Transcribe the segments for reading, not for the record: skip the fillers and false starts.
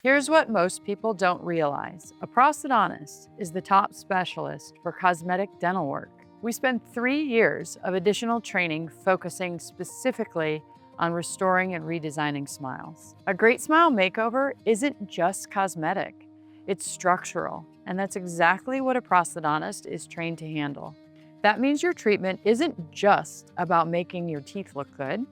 Here's what most people don't realize. A prosthodontist is the top specialist for cosmetic dental work. We spend 3 years of additional training focusing specifically on restoring and redesigning smiles. A great smile makeover isn't just cosmetic, it's structural, and that's exactly what a prosthodontist is trained to handle. That means your treatment isn't just about making your teeth look good,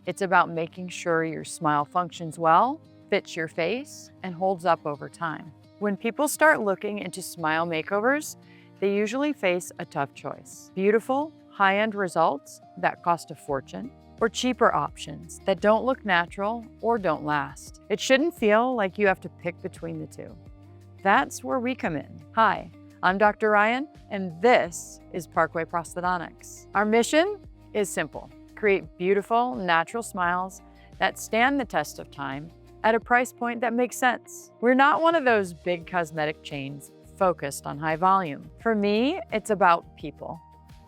it's about making sure your smile functions well, fits your face, and holds up over time. When people start looking into smile makeovers, they usually face a tough choice. Beautiful, high-end results that cost a fortune, or cheaper options that don't look natural or don't last. It shouldn't feel like you have to pick between the two. That's where we come in. Hi, I'm Dr. Ryan, and this is Parkway Prosthodontics. Our mission is simple: create beautiful, natural smiles that stand the test of time at a price point that makes sense. We're not one of those big cosmetic chains focused on high volume. For me, it's about people.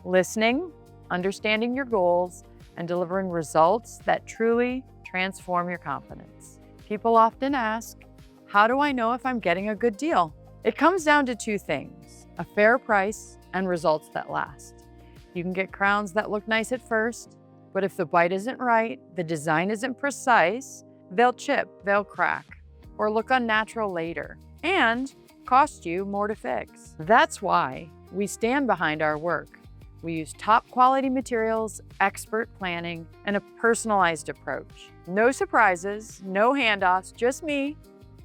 Listening, understanding your goals, and delivering results that truly transform your confidence. People often ask, how do I know if I'm getting a good deal? It comes down to two things: a fair price and results that last. You can get crowns that look nice at first, but if the bite isn't right, the design isn't precise, they'll chip, they'll crack, or look unnatural later, and cost you more to fix. That's why we stand behind our work. We use top quality materials, expert planning, and a personalized approach. No surprises, no handoffs, just me,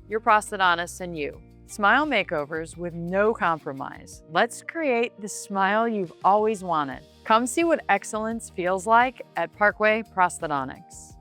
your prosthodontist, and you. Smile makeovers with no compromise. Let's create the smile you've always wanted. Come see what excellence feels like at Parkway Prosthodontics.